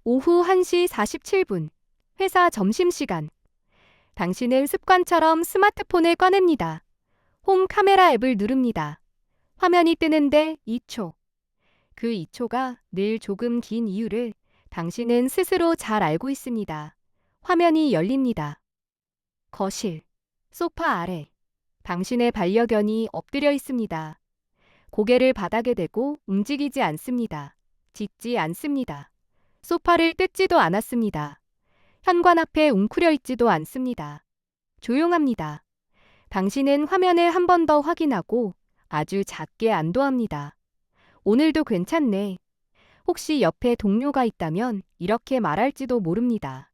오후 1시 47분. 회사 점심시간. 당신은 습관처럼 스마트폰을 꺼냅니다. 홈 카메라 앱을 누릅니다. 화면이 뜨는데 2초. 그 2초가 늘 조금 긴 이유를 당신은 스스로 잘 알고 있습니다. 화면이 열립니다. 거실. 소파 아래. 당신의 반려견이 엎드려 있습니다. 고개를 바닥에 대고 움직이지 않습니다. 짖지 않습니다. 소파를 뜯지도 않았습니다. 현관 앞에 웅크려 있지도 않습니다. 조용합니다. 당신은 화면을 한 번 더 확인하고 아주 작게 안도합니다. 오늘도 괜찮네. 혹시 옆에 동료가 있다면 이렇게 말할지도 모릅니다.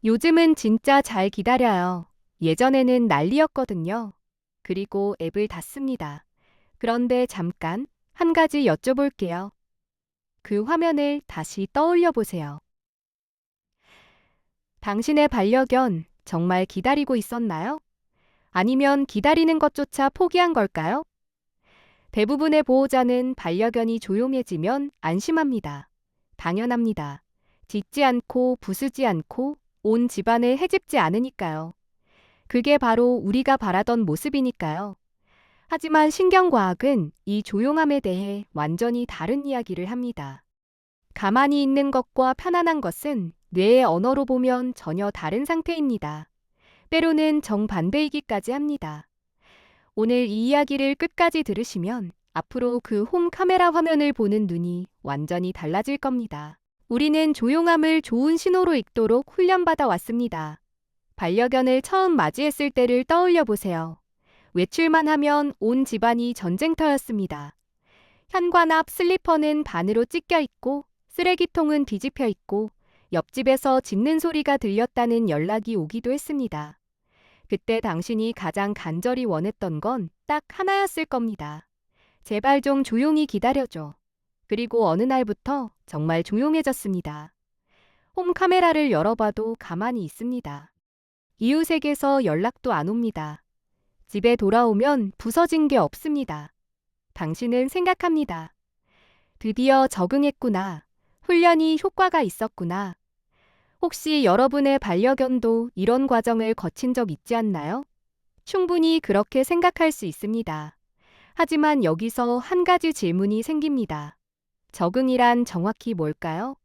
요즘은 진짜 잘 기다려요. 예전에는 난리였거든요. 그리고 앱을 닫습니다. 그런데 잠깐 한 가지 여쭤볼게요. 그 화면을 다시 떠올려 보세요. 당신의 반려견 정말 기다리고 있었나요? 아니면 기다리는 것조차 포기한 걸까요? 대부분의 보호자는 반려견이 조용해지면 안심합니다. 당연합니다. 짖지 않고 부수지 않고 온 집안을 헤집지 않으니까요. 그게 바로 우리가 바라던 모습이니까요. 하지만 신경과학은 이 조용함에 대해 완전히 다른 이야기를 합니다. 가만히 있는 것과 편안한 것은 뇌의 언어로 보면 전혀 다른 상태입니다. 때로는 정반대이기까지 합니다. 오늘 이 이야기를 끝까지 들으시면 앞으로 그 홈 카메라 화면을 보는 눈이 완전히 달라질 겁니다. 우리는 조용함을 좋은 신호로 읽도록 훈련받아 왔습니다. 반려견을 처음 맞이했을 때를 떠올려 보세요. 외출만 하면 온 집안이 전쟁터였습니다. 현관 앞 슬리퍼는 반으로 찢겨 있고 쓰레기통은 뒤집혀 있고 옆집에서 짖는 소리가 들렸다는 연락이 오기도 했습니다. 그때 당신이 가장 간절히 원했던 건 딱 하나였을 겁니다. 제발 좀 조용히 기다려줘. 그리고 어느 날부터 정말 조용해졌습니다. 홈 카메라를 열어봐도 가만히 있습니다. 이웃에게서 연락도 안 옵니다. 집에 돌아오면 부서진 게 없습니다. 당신은 생각합니다. 드디어 적응했구나. 훈련이 효과가 있었구나. 혹시 여러분의 반려견도 이런 과정을 거친 적 있지 않나요? 충분히 그렇게 생각할 수 있습니다. 하지만 여기서 한 가지 질문이 생깁니다. 적응이란 정확히 뭘까요?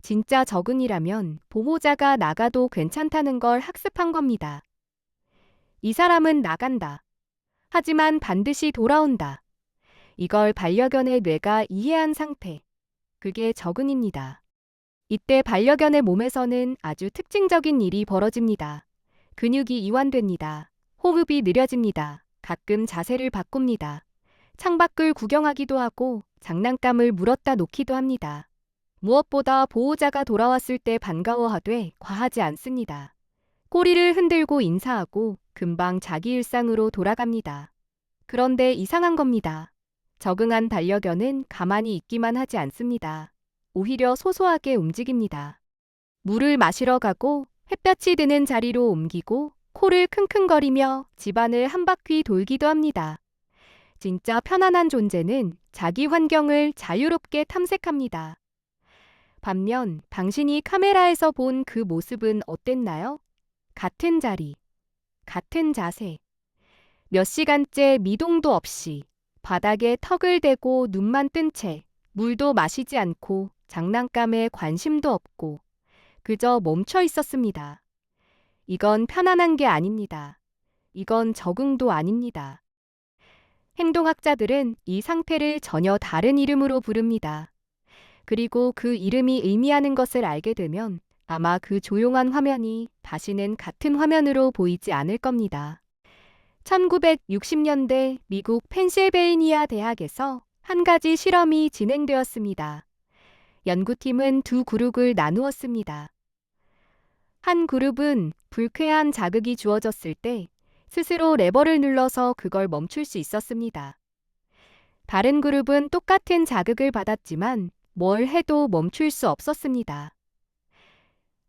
진짜 적응이라면 보호자가 나가도 괜찮다는 걸 학습한 겁니다. 이 사람은 나간다. 하지만 반드시 돌아온다. 이걸 반려견의 뇌가 이해한 상태. 그게 적응입니다. 이때 반려견의 몸에서는 아주 특징적인 일이 벌어집니다. 근육이 이완됩니다. 호흡이 느려집니다. 가끔 자세를 바꿉니다. 창밖을 구경하기도 하고 장난감을 물었다 놓기도 합니다. 무엇보다 보호자가 돌아왔을 때 반가워하되 과하지 않습니다. 꼬리를 흔들고 인사하고 금방 자기 일상으로 돌아갑니다. 그런데 이상한 겁니다. 적응한 반려견은 가만히 있기만 하지 않습니다. 오히려 소소하게 움직입니다. 물을 마시러 가고 햇볕이 드는 자리로 옮기고 코를 킁킁거리며 집안을 한 바퀴 돌기도 합니다. 진짜 편안한 존재는 자기 환경을 자유롭게 탐색합니다. 반면 당신이 카메라에서 본 그 모습은 어땠나요? 같은 자리, 같은 자세, 몇 시간째 미동도 없이 바닥에 턱을 대고 눈만 뜬 채 물도 마시지 않고 장난감에 관심도 없고 그저 멈춰 있었습니다. 이건 편안한 게 아닙니다. 이건 적응도 아닙니다. 행동학자들은 이 상태를 전혀 다른 이름으로 부릅니다. 그리고 그 이름이 의미하는 것을 알게 되면 아마 그 조용한 화면이 다시는 같은 화면으로 보이지 않을 겁니다. 1960년대 미국 펜실베이니아 대학에서 한 가지 실험이 진행되었습니다. 연구팀은 두 그룹을 나누었습니다. 한 그룹은 불쾌한 자극이 주어졌을 때 스스로 레버를 눌러서 그걸 멈출 수 있었습니다. 다른 그룹은 똑같은 자극을 받았지만 뭘 해도 멈출 수 없었습니다.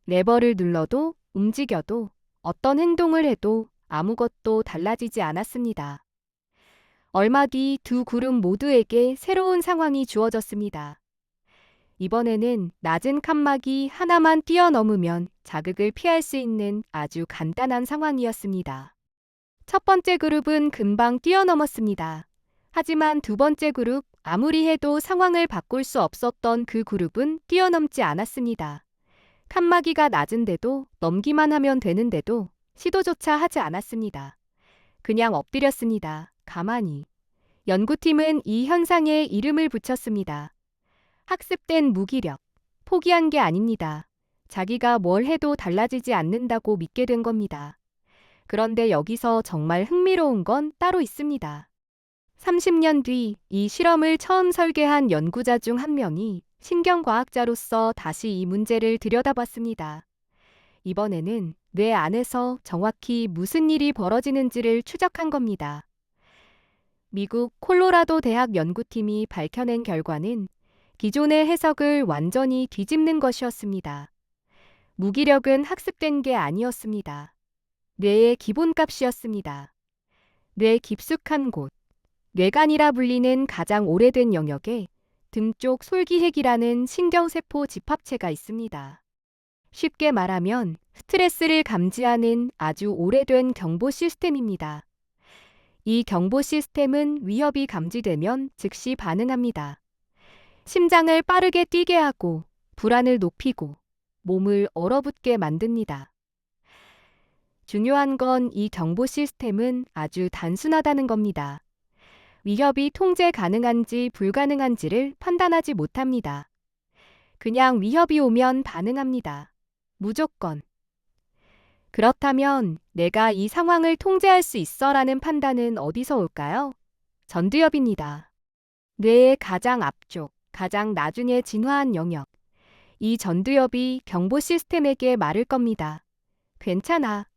레버를 눌러도 움직여도 어떤 행동을 해도 아무것도 달라지지 않았습니다. 얼마 뒤 두 그룹 모두에게 새로운 상황이 주어졌습니다. 이번에는 낮은 칸막이 하나만 뛰어넘으면 자극을 피할 수 있는 아주 간단한 상황이었습니다. 첫 번째 그룹은 금방 뛰어넘었습니다. 하지만 두 번째 그룹, 아무리 해도 상황을 바꿀 수 없었던 그 그룹은 뛰어넘지 않았습니다. 칸막이가 낮은데도 넘기만 하면 되는데도 시도조차 하지 않았습니다. 그냥 엎드렸습니다. 가만히. 연구팀은 이 현상에 이름을 붙였습니다. 학습된 무기력. 포기한 게 아닙니다. 자기가 뭘 해도 달라지지 않는다고 믿게 된 겁니다. 그런데 여기서 정말 흥미로운 건 따로 있습니다. 30년 뒤 이 실험을 처음 설계한 연구자 중 한 명이 신경과학자로서 다시 이 문제를 들여다봤습니다. 이번에는 뇌 안에서 정확히 무슨 일이 벌어지는지를 추적한 겁니다. 미국 콜로라도 대학 연구팀이 밝혀낸 결과는 기존의 해석을 완전히 뒤집는 것이었습니다. 무기력은 학습된 게 아니었습니다. 뇌의 기본값이었습니다. 뇌 깊숙한 곳, 뇌간이라 불리는 가장 오래된 영역에 등 쪽 솔기핵이라는 신경세포 집합체가 있습니다. 쉽게 말하면 스트레스를 감지하는 아주 오래된 경보 시스템입니다. 이 경보 시스템은 위협이 감지되면 즉시 반응합니다. 심장을 빠르게 뛰게 하고 불안을 높이고 몸을 얼어붙게 만듭니다. 중요한 건 이 경보 시스템은 아주 단순하다는 겁니다. 위협이 통제 가능한지 불가능한지를 판단하지 못합니다. 그냥 위협이 오면 반응합니다. 무조건. 그렇다면 내가 이 상황을 통제할 수 있어라는 판단은 어디서 올까요? 전두엽입니다. 뇌의 가장 앞쪽, 가장 나중에 진화한 영역. 이 전두엽이 경보 시스템에게 말을 겁니다. 괜찮아.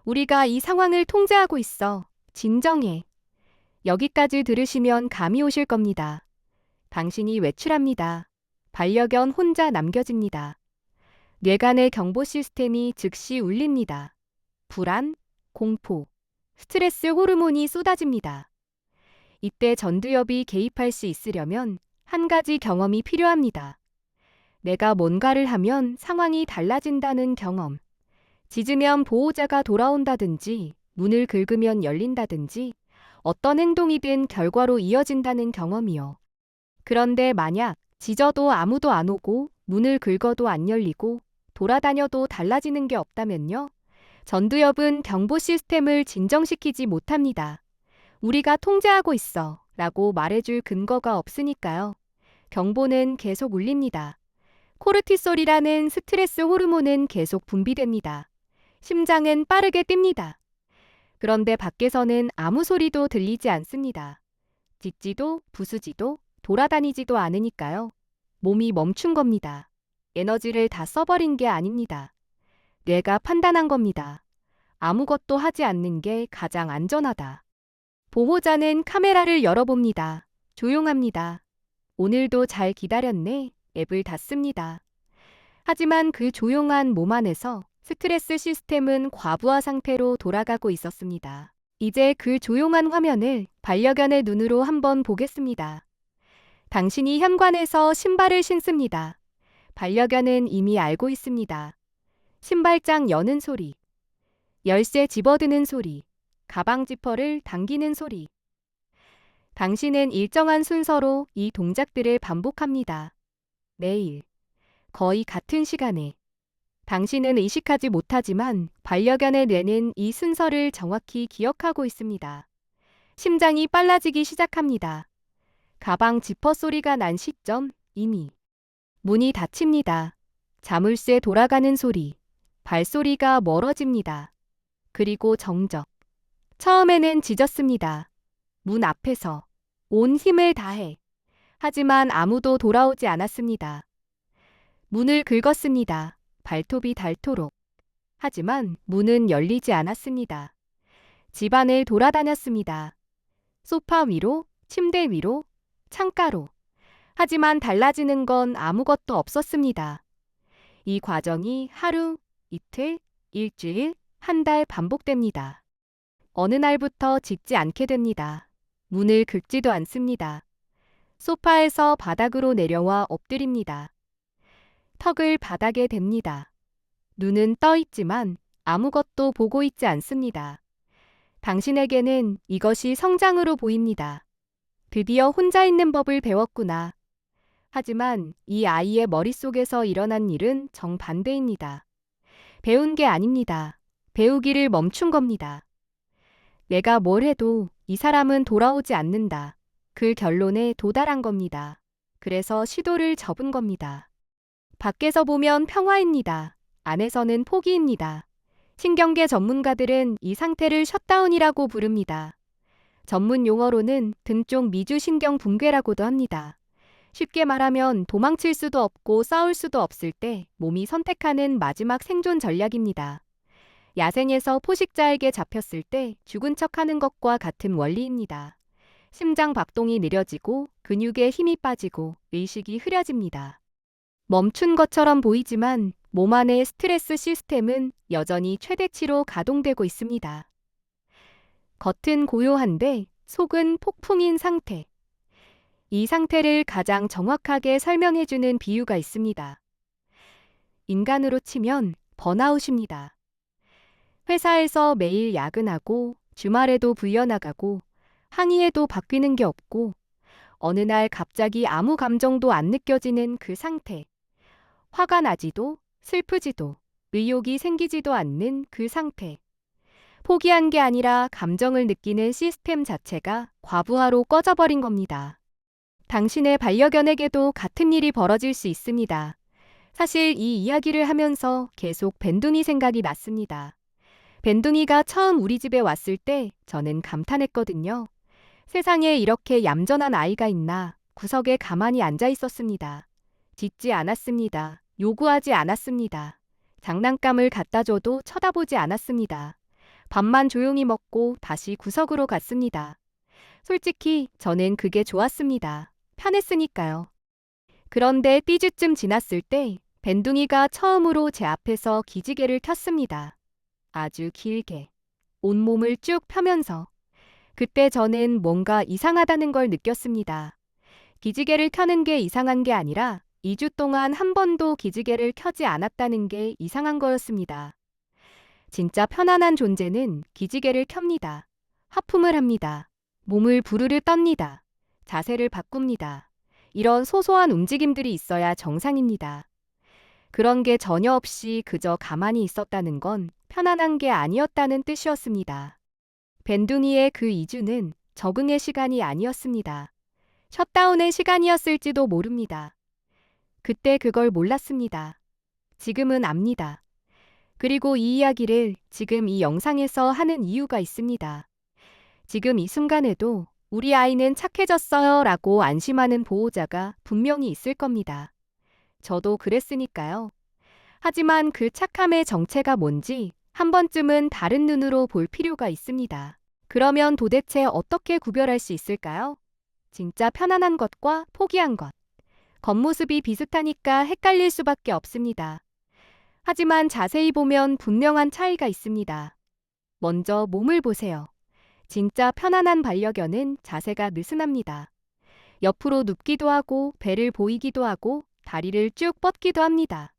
우리가 이 상황을 통제하고 있어. 진정해. 여기까지 들으시면 감이 오실 겁니다. 당신이 외출합니다. 반려견 혼자 남겨집니다. 뇌간의 경보 시스템이 즉시 울립니다. 불안, 공포, 스트레스 호르몬이 쏟아집니다. 이때 전두엽이 개입할 수 있으려면 한 가지 경험이 필요합니다. 내가 뭔가를 하면 상황이 달라진다는 경험. 짖으면 보호자가 돌아온다든지, 문을 긁으면 열린다든지, 어떤 행동이든 결과로 이어진다는 경험이요. 그런데 만약 짖어도 아무도 안 오고, 문을 긁어도 안 열리고, 돌아다녀도 달라지는 게 없다면요? 전두엽은 경보 시스템을 진정시키지 못합니다. 우리가 통제하고 있어 라고 말해줄 근거가 없으니까요. 경보는 계속 울립니다. 코르티솔이라는 스트레스 호르몬은 계속 분비됩니다. 심장은 빠르게 뜁니다. 그런데 밖에서는 아무 소리도 들리지 않습니다. 짖지도 부수지도 돌아다니지도 않으니까요. 몸이 멈춘 겁니다. 에너지를 다 써버린 게 아닙니다. 뇌가 판단한 겁니다. 아무것도 하지 않는 게 가장 안전하다. 보호자는 카메라를 열어봅니다. 조용합니다. 오늘도 잘 기다렸네. 앱을 닫습니다. 하지만 그 조용한 몸 안에서 스트레스 시스템은 과부하 상태로 돌아가고 있었습니다. 이제 그 조용한 화면을 반려견의 눈으로 한번 보겠습니다. 당신이 현관에서 신발을 신습니다. 반려견은 이미 알고 있습니다. 신발장 여는 소리, 열쇠 집어드는 소리, 가방 지퍼를 당기는 소리. 당신은 일정한 순서로 이 동작들을 반복합니다. 매일, 거의 같은 시간에. 당신은 의식하지 못하지만 반려견의 뇌는 이 순서를 정확히 기억하고 있습니다. 심장이 빨라지기 시작합니다. 가방 지퍼 소리가 난 시점, 이미. 문이 닫힙니다. 자물쇠 돌아가는 소리, 발소리가 멀어집니다. 그리고 정적. 처음에는 짖었습니다. 문 앞에서 온 힘을 다해. 하지만 아무도 돌아오지 않았습니다. 문을 긁었습니다. 발톱이 닳도록. 하지만 문은 열리지 않았습니다. 집안을 돌아다녔습니다. 소파 위로, 침대 위로, 창가로. 하지만 달라지는 건 아무것도 없었습니다. 이 과정이 하루, 이틀, 일주일, 한 달 반복됩니다. 어느 날부터 짖지 않게 됩니다. 문을 긁지도 않습니다. 소파에서 바닥으로 내려와 엎드립니다. 턱을 바닥에 댑니다. 눈은 떠 있지만 아무것도 보고 있지 않습니다. 당신에게는 이것이 성장으로 보입니다. 드디어 혼자 있는 법을 배웠구나. 하지만 이 아이의 머릿속에서 일어난 일은 정반대입니다. 배운 게 아닙니다. 배우기를 멈춘 겁니다. 내가 뭘 해도 이 사람은 돌아오지 않는다. 그 결론에 도달한 겁니다. 그래서 시도를 접은 겁니다. 밖에서 보면 평화입니다. 안에서는 포기입니다. 신경계 전문가들은 이 상태를 셧다운이라고 부릅니다. 전문 용어로는 등 쪽 미주신경 붕괴라고도 합니다. 쉽게 말하면 도망칠 수도 없고 싸울 수도 없을 때 몸이 선택하는 마지막 생존 전략입니다. 야생에서 포식자에게 잡혔을 때 죽은 척하는 것과 같은 원리입니다. 심장 박동이 느려지고 근육에 힘이 빠지고 의식이 흐려집니다. 멈춘 것처럼 보이지만 몸 안의 스트레스 시스템은 여전히 최대치로 가동되고 있습니다. 겉은 고요한데 속은 폭풍인 상태. 이 상태를 가장 정확하게 설명해주는 비유가 있습니다. 인간으로 치면 번아웃입니다. 회사에서 매일 야근하고 주말에도 불려나가고 항의해도 바뀌는 게 없고 어느 날 갑자기 아무 감정도 안 느껴지는 그 상태. 화가 나지도 슬프지도 의욕이 생기지도 않는 그 상태. 포기한 게 아니라 감정을 느끼는 시스템 자체가 과부하로 꺼져버린 겁니다. 당신의 반려견에게도 같은 일이 벌어질 수 있습니다. 사실 이 이야기를 하면서 계속 밴둥이 생각이 났습니다. 밴둥이가 처음 우리 집에 왔을 때 저는 감탄했거든요. 세상에 이렇게 얌전한 아이가 있나. 구석에 가만히 앉아 있었습니다. 짖지 않았습니다. 요구하지 않았습니다. 장난감을 갖다 줘도 쳐다보지 않았습니다. 밥만 조용히 먹고 다시 구석으로 갔습니다. 솔직히 저는 그게 좋았습니다. 편했으니까요. 그런데 삐주쯤 지났을 때 밴둥이가 처음으로 제 앞에서 기지개를 켰습니다. 아주 길게. 온몸을 쭉 펴면서. 그때 저는 뭔가 이상하다는 걸 느꼈습니다. 기지개를 켜는 게 이상한 게 아니라 2주 동안 한 번도 기지개를 켜지 않았다는 게 이상한 거였습니다. 진짜 편안한 존재는 기지개를 켭니다. 하품을 합니다. 몸을 부르르 떱니다. 자세를 바꿉니다. 이런 소소한 움직임들이 있어야 정상입니다. 그런 게 전혀 없이 그저 가만히 있었다는 건 편안한 게 아니었다는 뜻이었습니다. 밴둥이의 그 2주는 적응의 시간이 아니었습니다. 셧다운의 시간이었을지도 모릅니다. 그때 그걸 몰랐습니다. 지금은 압니다. 그리고 이 이야기를 지금 이 영상에서 하는 이유가 있습니다. 지금 이 순간에도 우리 아이는 착해졌어요 라고 안심하는 보호자가 분명히 있을 겁니다. 저도 그랬으니까요. 하지만 그 착함의 정체가 뭔지 한 번쯤은 다른 눈으로 볼 필요가 있습니다. 그러면 도대체 어떻게 구별할 수 있을까요? 진짜 편안한 것과 포기한 것. 겉모습이 비슷하니까 헷갈릴 수밖에 없습니다. 하지만 자세히 보면 분명한 차이가 있습니다. 먼저 몸을 보세요. 진짜 편안한 반려견은 자세가 느슨합니다. 옆으로 눕기도 하고 배를 보이기도 하고 다리를 쭉 뻗기도 합니다.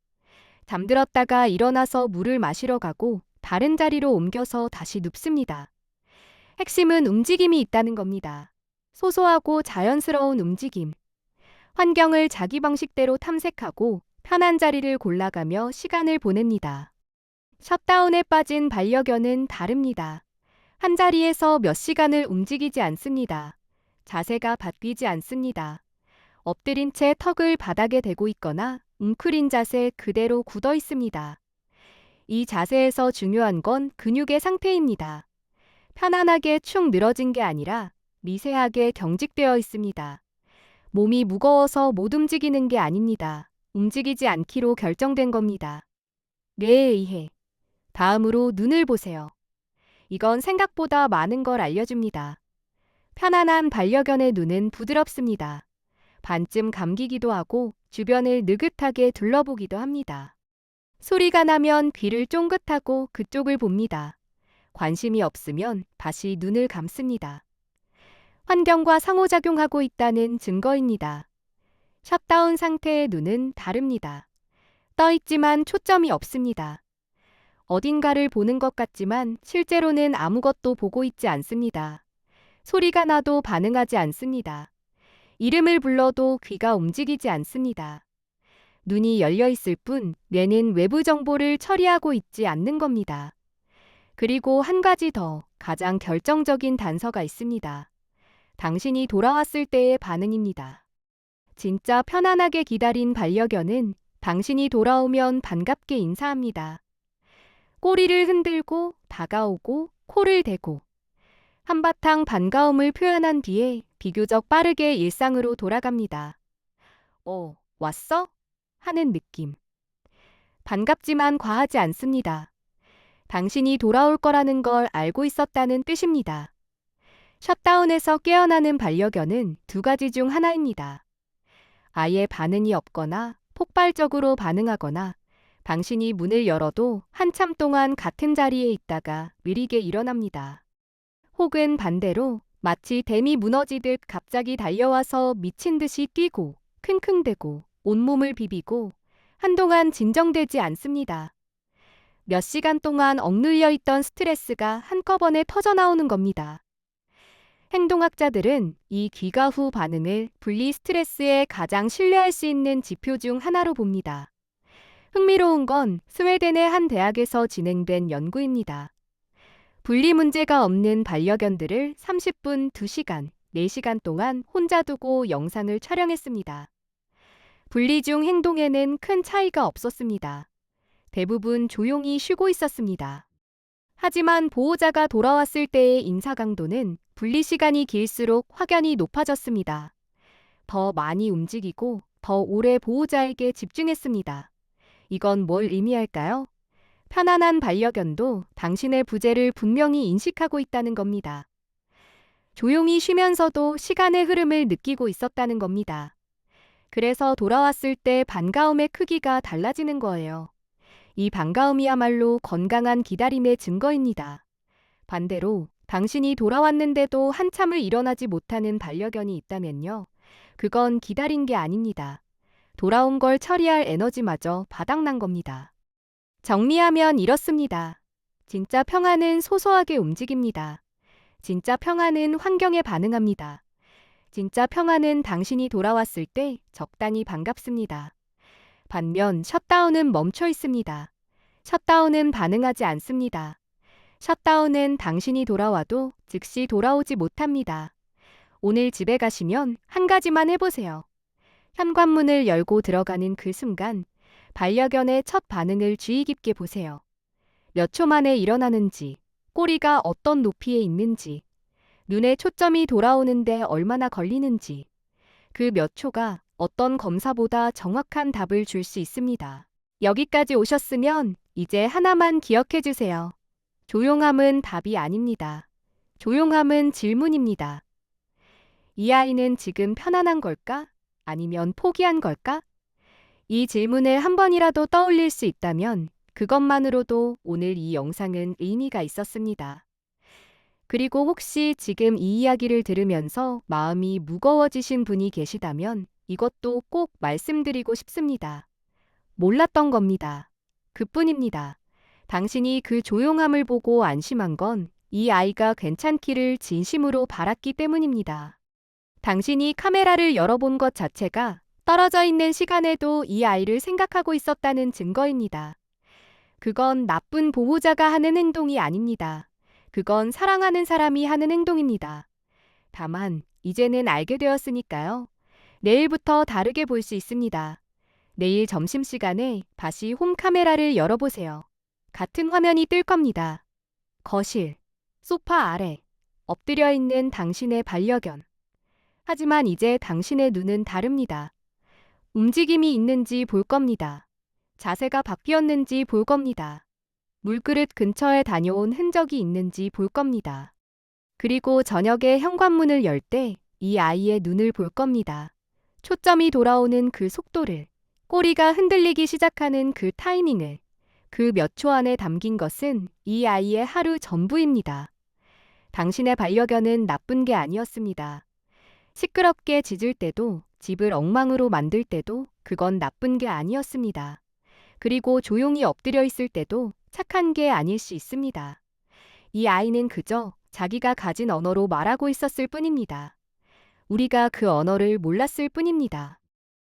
잠들었다가 일어나서 물을 마시러 가고 다른 자리로 옮겨서 다시 눕습니다. 핵심은 움직임이 있다는 겁니다. 소소하고 자연스러운 움직임. 환경을 자기 방식대로 탐색하고 편한 자리를 골라가며 시간을 보냅니다. 셧다운에 빠진 반려견은 다릅니다. 한자리에서 몇 시간을 움직이지 않습니다. 자세가 바뀌지 않습니다. 엎드린 채 턱을 바닥에 대고 있거나 웅크린 자세 그대로 굳어 있습니다. 이 자세에서 중요한 건 근육의 상태입니다. 편안하게 축 늘어진 게 아니라 미세하게 경직되어 있습니다. 몸이 무거워서 못 움직이는 게 아닙니다. 움직이지 않기로 결정된 겁니다. 뇌에 의해. 다음으로 눈을 보세요. 이건 생각보다 많은 걸 알려줍니다. 편안한 반려견의 눈은 부드럽습니다. 반쯤 감기기도 하고 주변을 느긋하게 둘러보기도 합니다. 소리가 나면 귀를 쫑긋하고 그쪽을 봅니다. 관심이 없으면 다시 눈을 감습니다. 환경과 상호작용하고 있다는 증거입니다. 셧다운 상태의 눈은 다릅니다. 떠 있지만 초점이 없습니다. 어딘가를 보는 것 같지만 실제로는 아무것도 보고 있지 않습니다. 소리가 나도 반응하지 않습니다. 이름을 불러도 귀가 움직이지 않습니다. 눈이 열려 있을 뿐 뇌는 외부 정보를 처리하고 있지 않는 겁니다. 그리고 한 가지 더 가장 결정적인 단서가 있습니다. 당신이 돌아왔을 때의 반응입니다. 진짜 편안하게 기다린 반려견은 당신이 돌아오면 반갑게 인사합니다. 꼬리를 흔들고 다가오고 코를 대고 한바탕 반가움을 표현한 뒤에 비교적 빠르게 일상으로 돌아갑니다. 왔어? 하는 느낌. 반갑지만 과하지 않습니다. 당신이 돌아올 거라는 걸 알고 있었다는 뜻입니다. 셧다운에서 깨어나는 반려견은 두 가지 중 하나입니다. 아예 반응이 없거나 폭발적으로 반응하거나 당신이 문을 열어도 한참 동안 같은 자리에 있다가 느리게 일어납니다. 혹은 반대로 마치 댐이 무너지듯 갑자기 달려와서 미친 듯이 뛰고 킁킁대고 온몸을 비비고 한동안 진정되지 않습니다. 몇 시간 동안 억눌려 있던 스트레스가 한꺼번에 터져나오는 겁니다. 행동학자들은 이 귀가 후 반응을 분리 스트레스에 가장 신뢰할 수 있는 지표 중 하나로 봅니다. 흥미로운 건 스웨덴의 한 대학에서 진행된 연구입니다. 분리 문제가 없는 반려견들을 30분, 2시간, 4시간 동안 혼자 두고 영상을 촬영했습니다. 분리 중 행동에는 큰 차이가 없었습니다. 대부분 조용히 쉬고 있었습니다. 하지만 보호자가 돌아왔을 때의 인사 강도는 분리 시간이 길수록 확연히 높아졌습니다. 더 많이 움직이고 더 오래 보호자에게 집중했습니다. 이건 뭘 의미할까요? 편안한 반려견도 당신의 부재를 분명히 인식하고 있다는 겁니다. 조용히 쉬면서도 시간의 흐름을 느끼고 있었다는 겁니다. 그래서 돌아왔을 때 반가움의 크기가 달라지는 거예요. 이 반가움이야말로 건강한 기다림의 증거입니다. 반대로 당신이 돌아왔는데도 한참을 일어나지 못하는 반려견이 있다면요. 그건 기다린 게 아닙니다. 돌아온 걸 처리할 에너지마저 바닥난 겁니다. 정리하면 이렇습니다. 진짜 평화는 소소하게 움직입니다. 진짜 평화는 환경에 반응합니다. 진짜 평화는 당신이 돌아왔을 때 적당히 반갑습니다. 반면 셧다운은 멈춰 있습니다. 셧다운은 반응하지 않습니다. 셧다운은 당신이 돌아와도 즉시 돌아오지 못합니다. 오늘 집에 가시면 한 가지만 해보세요. 현관문을 열고 들어가는 그 순간 반려견의 첫 반응을 주의 깊게 보세요. 몇 초 만에 일어나는지, 꼬리가 어떤 높이에 있는지, 눈에 초점이 돌아오는데 얼마나 걸리는지, 그 몇 초가 어떤 검사보다 정확한 답을 줄 수 있습니다. 여기까지 오셨으면 이제 하나만 기억해 주세요. 조용함은 답이 아닙니다. 조용함은 질문입니다. 이 아이는 지금 편안한 걸까? 아니면 포기한 걸까? 이 질문을 한 번이라도 떠올릴 수 있다면 그것만으로도 오늘 이 영상은 의미가 있었습니다. 그리고 혹시 지금 이 이야기를 들으면서 마음이 무거워지신 분이 계시다면 이것도 꼭 말씀드리고 싶습니다. 몰랐던 겁니다. 그뿐입니다. 당신이 그 조용함을 보고 안심한 건 이 아이가 괜찮기를 진심으로 바랐기 때문입니다. 당신이 카메라를 열어본 것 자체가 떨어져 있는 시간에도 이 아이를 생각하고 있었다는 증거입니다. 그건 나쁜 보호자가 하는 행동이 아닙니다. 그건 사랑하는 사람이 하는 행동입니다. 다만 이제는 알게 되었으니까요. 내일부터 다르게 볼 수 있습니다. 내일 점심시간에 다시 홈카메라를 열어보세요. 같은 화면이 뜰 겁니다. 거실, 소파 아래, 엎드려 있는 당신의 반려견. 하지만 이제 당신의 눈은 다릅니다. 움직임이 있는지 볼 겁니다. 자세가 바뀌었는지 볼 겁니다. 물그릇 근처에 다녀온 흔적이 있는지 볼 겁니다. 그리고 저녁에 현관문을 열 때 이 아이의 눈을 볼 겁니다. 초점이 돌아오는 그 속도를, 꼬리가 흔들리기 시작하는 그 타이밍을, 그 몇 초 안에 담긴 것은 이 아이의 하루 전부입니다. 당신의 반려견은 나쁜 게 아니었습니다. 시끄럽게 짖을 때도, 집을 엉망으로 만들 때도 그건 나쁜 게 아니었습니다. 그리고 조용히 엎드려 있을 때도 착한 게 아닐 수 있습니다. 이 아이는 그저 자기가 가진 언어로 말하고 있었을 뿐입니다. 우리가 그 언어를 몰랐을 뿐입니다.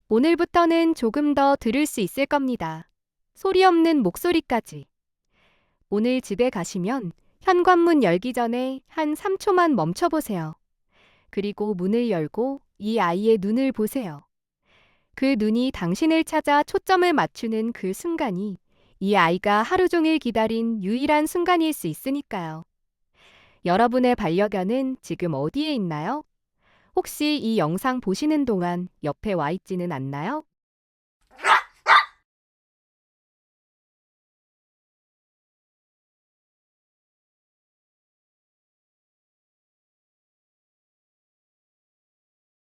오늘부터는 조금 더 들을 수 있을 겁니다. 소리 없는 목소리까지. 오늘 집에 가시면 현관문 열기 전에 한 3초만 멈춰보세요. 그리고 문을 열고 이 아이의 눈을 보세요. 그 눈이 당신을 찾아 초점을 맞추는 그 순간이 이 아이가 하루 종일 기다린 유일한 순간일 수 있으니까요. 여러분의 반려견은 지금 어디에 있나요? 혹시 이 영상 보시는 동안 옆에 와 있지는 않나요?